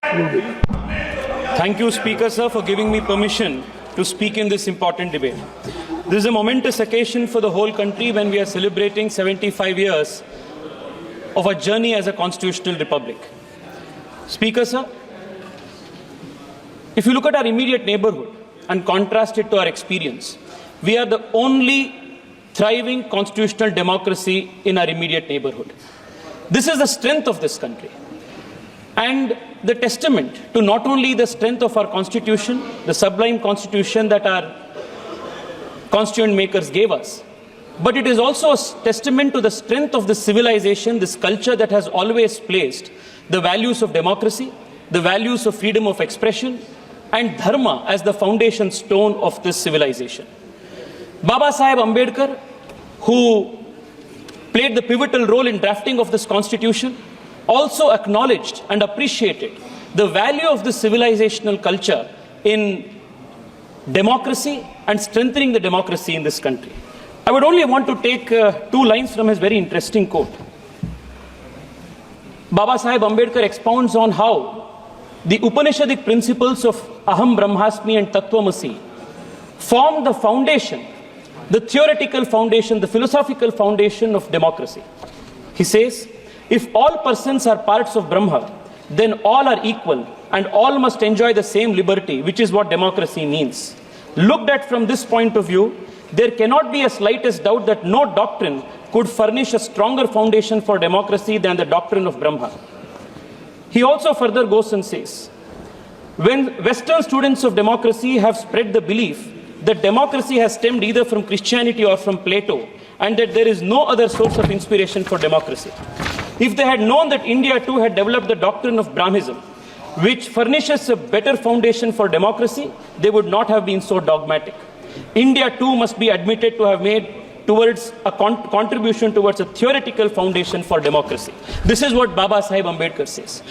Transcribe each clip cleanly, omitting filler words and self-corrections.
Thank you, Speaker, sir, for giving me permission to speak in this important debate. This is a momentous occasion for the whole country when we are celebrating 75 years of a journey as a constitutional republic. Speaker, sir, if you look at our immediate neighborhood and contrast it to our experience, we are the only thriving constitutional democracy in our immediate neighborhood. This is the strength of this country and the testament to not only the strength of our constitution, the sublime constitution that our constituent makers gave us, but it is also a testament to the strength of this civilization, this culture that has always placed the values of democracy, the values of freedom of expression, and dharma as the foundation stone of this civilization. Baba Saheb Ambedkar, who played the pivotal role in drafting of this constitution, also acknowledged and appreciated the value of this civilizational culture in democracy and strengthening the democracy in this country. I would only want to take 2 lines from his very interesting quote. Baba Saheb Ambedkar expounds on how the Upanishadic principles of Aham Brahmasmi and Tattvamasi form the foundation, the theoretical foundation, the philosophical foundation of democracy. He says, if all persons are parts of Brahma, then all are equal and all must enjoy the same liberty, which is what democracy means. Looked at from this point of view, there cannot be a slightest doubt that no doctrine could furnish a stronger foundation for democracy than the doctrine of Brahma. He also further goes and says, when Western students of democracy have spread the belief that democracy has stemmed either from Christianity or from Plato, and that there is no other source of inspiration for democracy, if they had known that India too had developed the doctrine of Brahmanism, which furnishes a better foundation for democracy, they would not have been so dogmatic. India too must be admitted to have made towards a contribution towards a theoretical foundation for democracy. This is what Baba Saheb Ambedkar says.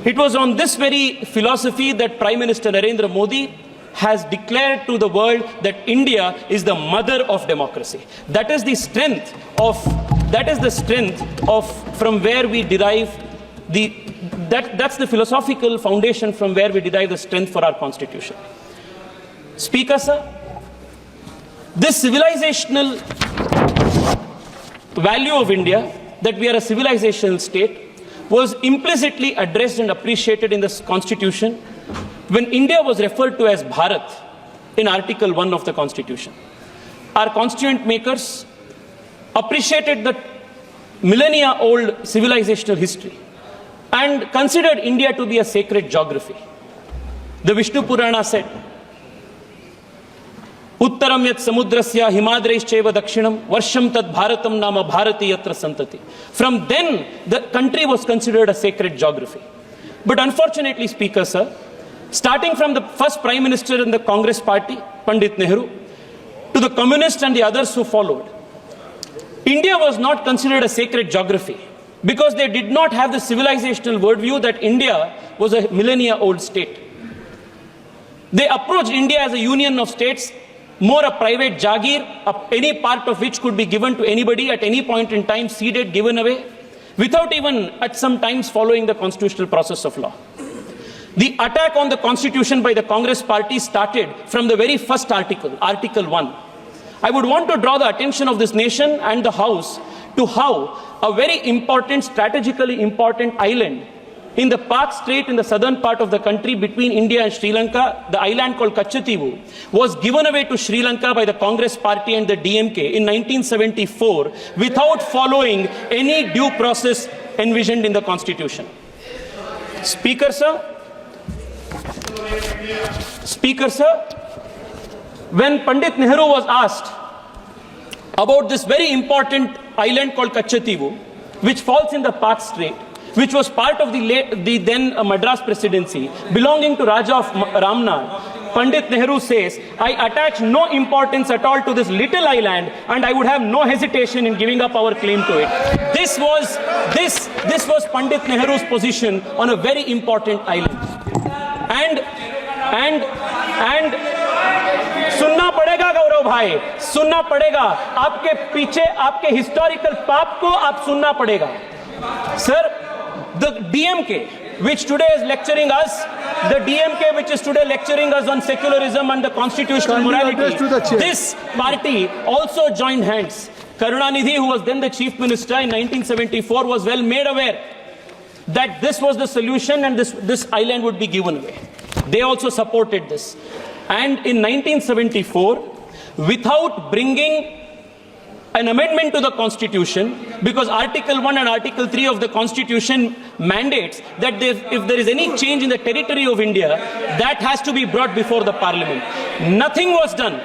It was on this very philosophy that Prime Minister Narendra Modi has declared to the world that India is the mother of democracy. That is the strength of from where we derive that's the philosophical foundation from where we derive the strength for our constitution. Speaker, sir, this civilizational value of India, that we are a civilizational state, was implicitly addressed and appreciated in this constitution when India was referred to as Bharat in Article 1 of the Constitution. Our constituent makers appreciated the millennia-old civilizational history and considered India to be a sacred geography. The Vishnu Purana said, Uttaram yat samudrasya himadraischeva dakshinam varsham tad bharatam nama bharati yatra santati. From then, the country was considered a sacred geography. But unfortunately, Speaker, sir, starting from the first Prime Minister in the Congress party, Pandit Nehru, to the communists and the others who followed, India was not considered a sacred geography because they did not have the civilizational worldview that India was a millennia-old state. They approached India as a union of states, more a private jagir, any part of which could be given to anybody at any point in time, ceded, given away, without even at some times following the constitutional process of law. The attack on the constitution by the Congress party started from the very first article, Article 1. I would want to draw the attention of this nation and the House to how a very important, strategically important island in the Pak Strait in the southern part of the country between India and Sri Lanka, the island called Kachativu, was given away to Sri Lanka by the Congress party and the DMK in 1974 without following any due process envisioned in the constitution. Speaker, sir, when Pandit Nehru was asked about this very important island called Kachativu, which falls in the Pak Strait, which was part of the then Madras presidency, belonging to Raja of Ramnath, Pandit Nehru says, I attach no importance at all to this little island and I would have no hesitation in giving up our claim to it. This was Pandit Nehru's position on a very important island. And सुनना पड़ेगा गौरव भाई, सुनना पड़ेगा, आपके पीछे आपके historical पाप को आप सुनना पड़ेगा. Sir, the DMK which today is lecturing us, the DMK which is today lecturing us on secularism and the constitutional morality, this party also joined hands. Karunanidhi, who was then the chief minister in 1974, was well made aware that this was the solution and this island would be given away. They also supported this. And in 1974, without bringing an amendment to the constitution, because Article 1 and Article 3 of the constitution mandates that if there is any change in the territory of India, that has to be brought before the parliament. Nothing was done.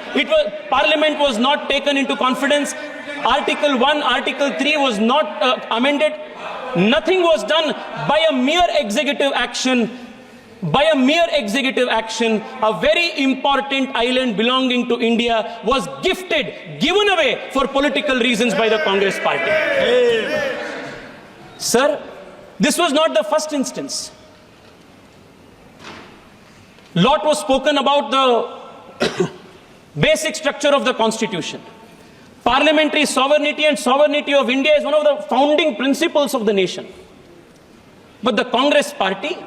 Parliament was not taken into confidence. Article 1, Article 3 was not amended. Nothing was done. By a mere executive action, a very important island belonging to India was given away for political reasons by the Congress party. Sir, this was not the first instance. Lot was spoken about the basic structure of the constitution. Parliamentary sovereignty and sovereignty of India is one of the founding principles of the nation. But the Congress party,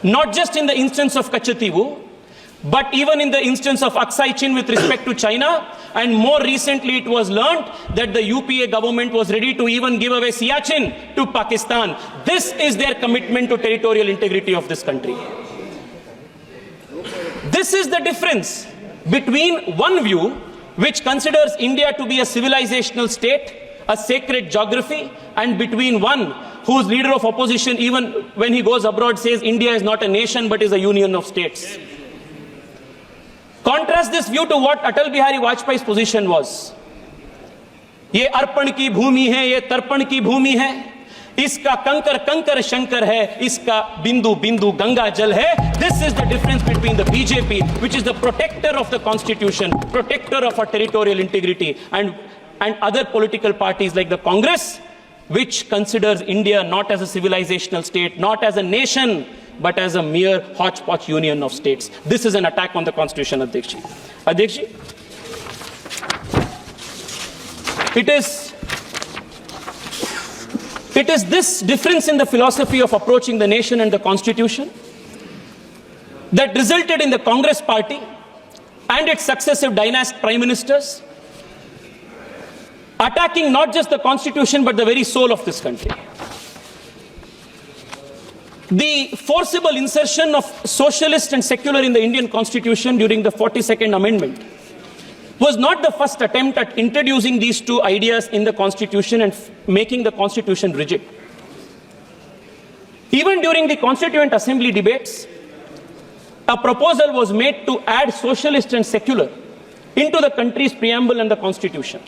not just in the instance of Kachativu, but even in the instance of Aksai Chin with respect to China, and more recently it was learnt that the UPA government was ready to even give away Siachen to Pakistan. This is their commitment to territorial integrity of this country. This is the difference between one view which considers India to be a civilizational state, a sacred geography, and between one whose leader of opposition, even when he goes abroad, says India is not a nation but is a union of states. Contrast this view to what Atal Bihari Vajpayee's position was. ये अर्पण की भूमि है, ये तर्पण की भूमि है, इसका कंकर कंकर शंकर है, इसका बिंदु बिंदु गंगा जल है. This is the difference between the BJP, which is the protector of the constitution, protector of our territorial integrity, and other political parties like the Congress, which considers India not as a civilizational state, not as a nation, but as a mere hodgepodge union of states. This is an attack on the constitution, Adhyakshi. Adhyakshi, it is this difference in the philosophy of approaching the nation and the constitution that resulted in the Congress party and its successive dynastic prime ministers attacking not just the constitution but the very soul of this country. The forcible insertion of socialist and secular in the Indian constitution during the 42nd amendment was not the first attempt at introducing these two ideas in the constitution and making the constitution rigid. Even during the Constituent Assembly debates, a proposal was made to add socialist and secular into the country's preamble and the constitution.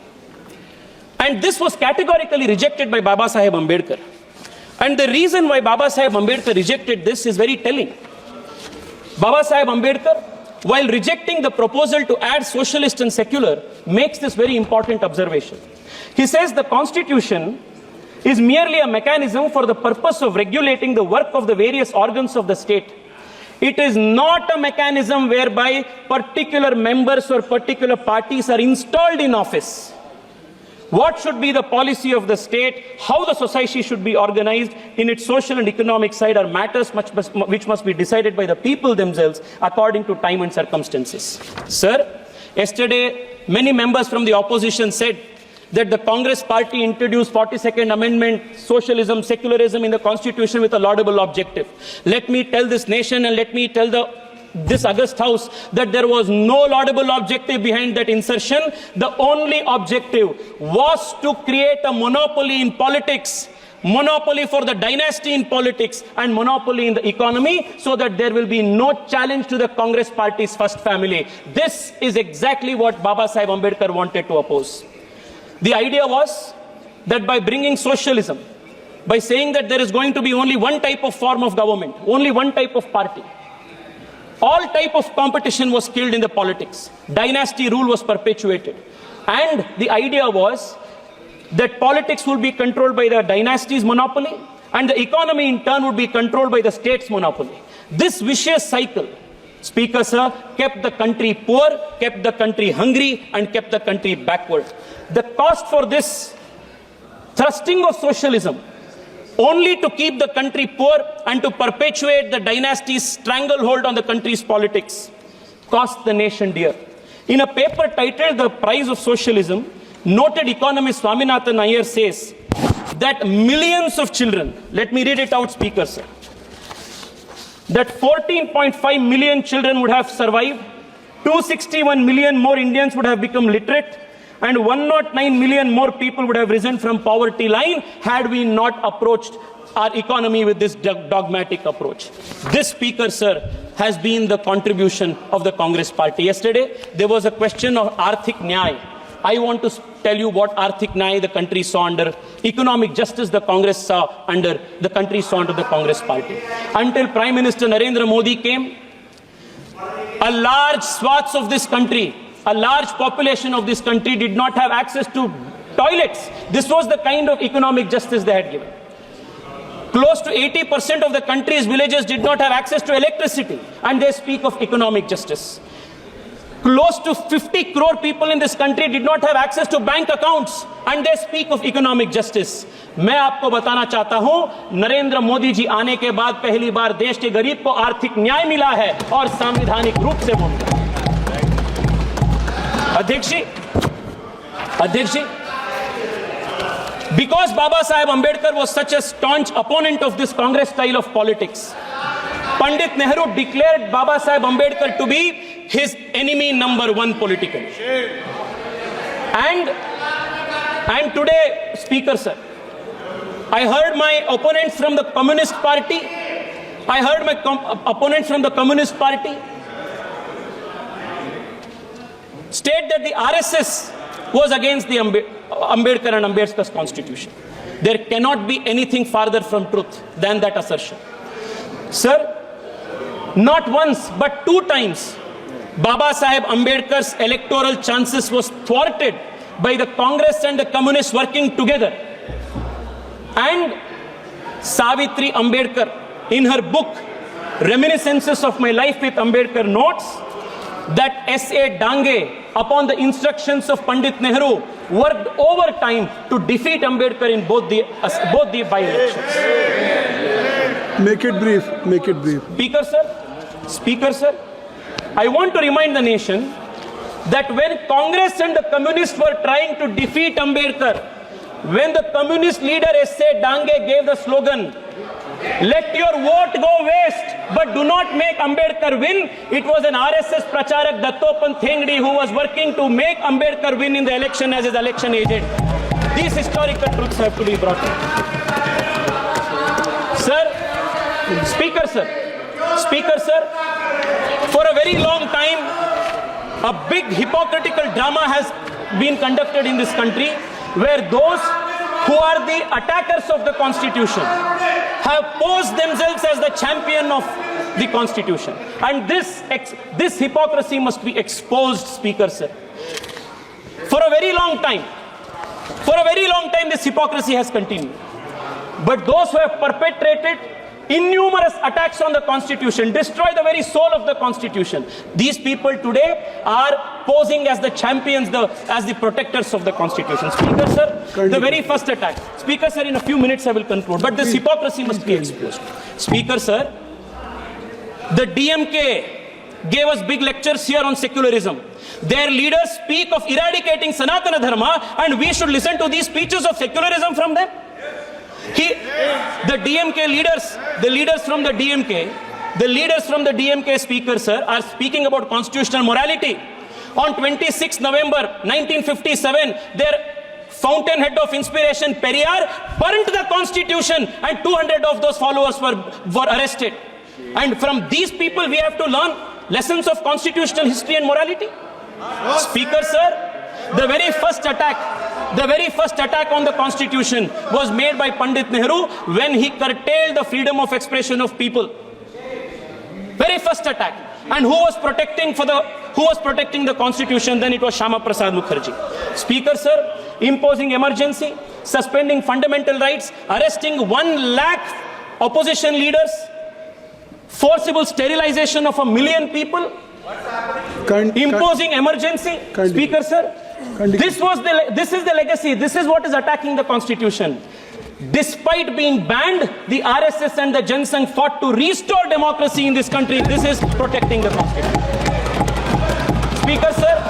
And this was categorically rejected by Baba Saheb Ambedkar. And the reason why Baba Saheb Ambedkar rejected this is very telling. Baba Saheb Ambedkar, while rejecting the proposal to add socialist and secular, makes this very important observation. He says the constitution is merely a mechanism for the purpose of regulating the work of the various organs of the state. It is not a mechanism whereby particular members or particular parties are installed in office. What should be the policy of the state, how the society should be organized in its social and economic side are matters which must be decided by the people themselves according to time and circumstances. Sir, yesterday many members from the opposition said that the Congress party introduced 42nd Amendment, socialism, secularism in the constitution with a laudable objective. Let me tell this nation and let me tell this august house that there was no laudable objective behind that insertion. The only objective was to create a monopoly in politics, monopoly for the dynasty in politics and monopoly in the economy so that there will be no challenge to the Congress party's first family. This is exactly what Baba Saheb Ambedkar wanted to oppose. The idea was that by bringing socialism, by saying that there is going to be only one type of form of government, only one type of party, all type of competition was killed in the politics. Dynasty rule was perpetuated. And the idea was that politics will be controlled by the dynasty's monopoly and the economy in turn would be controlled by the state's monopoly. This vicious cycle, Speaker sir, kept the country poor, kept the country hungry and kept the country backward. The cost for this thrusting of socialism only to keep the country poor and to perpetuate the dynasty's stranglehold on the country's politics, cost the nation dear. In a paper titled The Price of Socialism, noted economist Swaminathan Iyer says that millions of children, let me read it out, Speaker, sir, that 14.5 million children would have survived, 261 million more Indians would have become literate, and 109 million more people would have risen from poverty line had we not approached our economy with this dogmatic approach. This, Speaker, sir, has been the contribution of the Congress party. Yesterday, there was a question of Arthik Nyay. I want to tell you what Arthik Nyay the country saw under, economic justice the Congress saw under, the country saw under the Congress party. Until Prime Minister Narendra Modi came, a large swaths of this country, a large population of this country did not have access to toilets. This was the kind of economic justice they had given. Close to 80% of the country's villages did not have access to electricity, and they speak of economic justice. Close to 50 crore people in this country did not have access to bank accounts, and they speak of economic justice. मैं आपको बताना चाहता हूं, नरेंद्र मोदी जी आने के बाद पहली बार देश के गरीब को आर्थिक न्याय मिला है और संवैधानिक रूप से वो मिला। अध्यक्ष जी, because Baba Saheb Ambedkar was such a staunch opponent of this Congress style of politics, Pandit Nehru declared Baba Saheb Ambedkar to be his enemy number one politically. And today, Speaker, sir, I heard my opponents from the Communist Party, state that the RSS was against the Ambedkar and Ambedkar's constitution. There cannot be anything farther from truth than that assertion. Sir, not once but two times, Baba Saheb Ambedkar's electoral chances was thwarted by the Congress and the Communists working together. And Savitri Ambedkar, in her book, Reminiscences of My Life with Ambedkar, notes that S.A. Dange, upon the instructions of Pandit Nehru, worked overtime to defeat Ambedkar in both the by-elections. Make it brief. Speaker, sir, I want to remind the nation that when Congress and the Communists were trying to defeat Ambedkar, when the Communist leader S.A. Dange gave the slogan, "Let your vote go waste, but do not make Ambedkar win," it was an RSS Pracharak Dattopan Thengdi who was working to make Ambedkar win in the election as his election agent. These historical truths have to be brought in. Speaker, sir, for a very long time, a big hypocritical drama has been conducted in this country where those who are the attackers of the Constitution have posed themselves as the champion of the Constitution. And this hypocrisy must be exposed, Speaker, sir. For a very long time, this hypocrisy has continued. But those who have perpetrated innumerous attacks on the Constitution, destroy the very soul of the Constitution, these people today are posing as the champions, as the protectors of the Constitution. Speaker, sir, the very first attack. Speaker, sir, in a few minutes I will conclude, but this hypocrisy must be exposed. Speaker, sir, the DMK gave us big lectures here on secularism. Their leaders speak of eradicating Sanatana Dharma, and we should listen to these speeches of secularism from them. The DMK leaders, the leaders from the DMK, Speaker, sir, are speaking about constitutional morality. On 26 November 1957, their fountainhead of inspiration, Periyar, burnt the Constitution, and 200 of those followers were arrested. And from these people, we have to learn lessons of constitutional history and morality. Speaker, sir, the very first attack on the Constitution was made by Pandit Nehru when he curtailed the freedom of expression of people. Very first attack. And who was protecting the Constitution? Then it was Shama Prasad Mukherjee. Speaker, sir, imposing emergency, suspending fundamental rights, arresting 1 lakh opposition leaders, forcible sterilization of 1 million people, imposing emergency. Speaker, sir, this is the legacy. This is what is attacking the Constitution. Despite being banned, the RSS and the Jansangh fought to restore democracy in this country. This is protecting the constitution. Speaker, sir,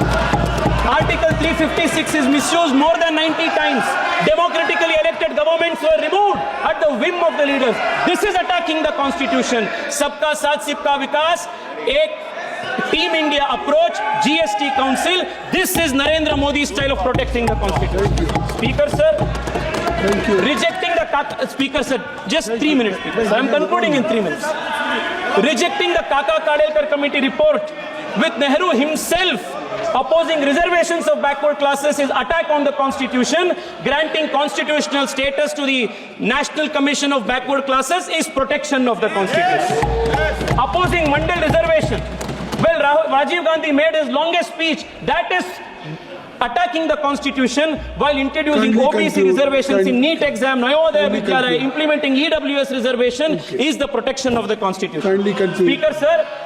Article 356 is misused more than 90 times. Democratically elected governments were removed at the whim of the leaders. This is attacking the constitution. Sabka Saath Sabka Vikas, ek Team India approach, GST Council. This is Narendra Modi's style of protecting the constitution. Speaker, sir, Thank you. rejecting the Speaker, sir, just 3 minutes, Speaker, sir. I am concluding in 3 minutes. Rejecting the Kaka Kadelkar committee report with Nehru himself opposing reservations of backward classes is attack on the constitution. Granting constitutional status to the National Commission of Backward Classes is protection of the constitution. Opposing Mandal reservation. Well, Rajiv Gandhi made his longest speech. That is attacking the constitution while introducing OBC reservations in NEET exam, Navodaya Vidyalaya, implementing EWS reservation is the protection of the constitution. Kindly conclude.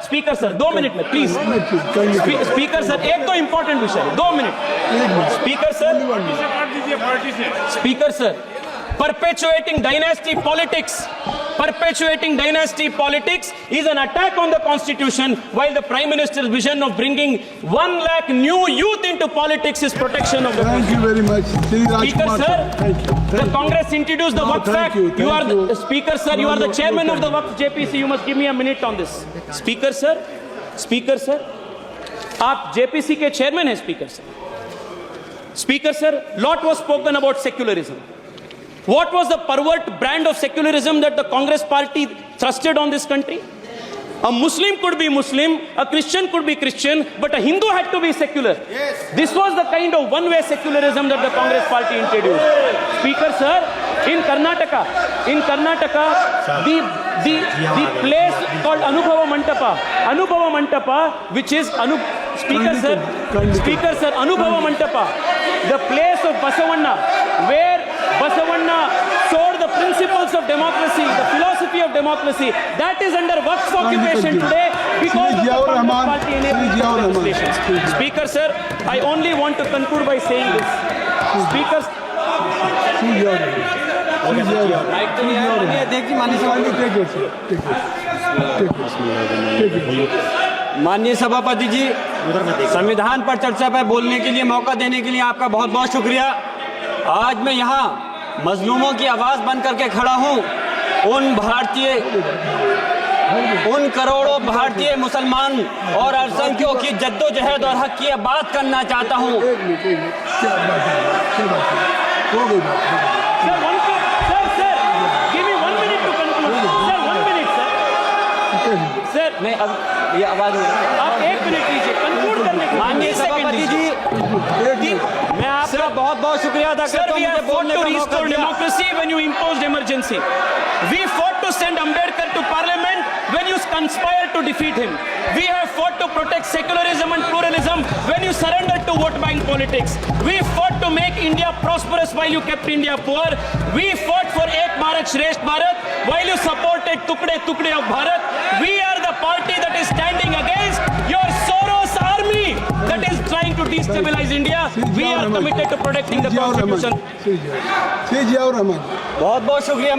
Speaker sir, 2 minutes में please. Speaker sir, एक तो important विषय, 2 minutes. Speaker sir, perpetuating dynasty politics is an attack on the constitution, while the Prime Minister's vision of bringing 1 lakh new youth into politics is protection of the constitution. Thank you very much. Speaker sir, Thank you. the Congress introduced the Waqf Act. You are the Speaker sir, you are the chairman of the Waqf JPC. You must give me a minute on this. Speaker sir, आप JPC के chairman हैं. Speaker sir, lot was spoken about secularism. What was the pervert brand of secularism that the Congress party thrusted on this country? A Muslim could be Muslim, a Christian could be Christian, but a Hindu had to be secular. Yes. This was the kind of one-way secularism that the Congress party introduced. Speaker sir, in Karnataka, the place called Anubhava Mantapa, which is Speaker sir, Anubhava Mantapa, the place of Basavanna, where Basavanna sold the principles of democracy, the philosophy of democracy, that is under Waqf occupation today because of the Congress party enabling legislation. Speaker sir, I only want to conclude by saying this. Speaker, माननीय सभापति जी, संविधान पर चर्चा पर बोलने के लिए मौका देने के लिए आपका बहुत बहुत शुक्रिया। आज मैं यहाँ मजलूमों की आवाज़ बन करके खड़ा हूँ। उन करोड़ों भारतीय मुसलमान और अल्पसंख्यकों की जद्दोजहद और हक की बात करना चाहता हूँ। नहीं, अब ये आवाज आप 1 मिनट लीजिए, कंक्लूड करने के। माननीय सभापति जी, मैं आपका बहुत बहुत शुक्रिया अदा करता हूं मुझे बोलने का मौका दिया। Democracy when you imposed emergency. We fought to send Ambedkar to parliament when you conspired to defeat him. We have fought to protect secularism and pluralism when you surrendered to vote buying politics. We fought to make India prosperous while you kept India poor. We fought for Ek Bharat Shresth Bharat while you supported Tukde of Bharat. We are the party that is standing against your Soros army that is trying to destabilize India. We are committed to protecting the constitution. बहुत बहुत शुक्रिया।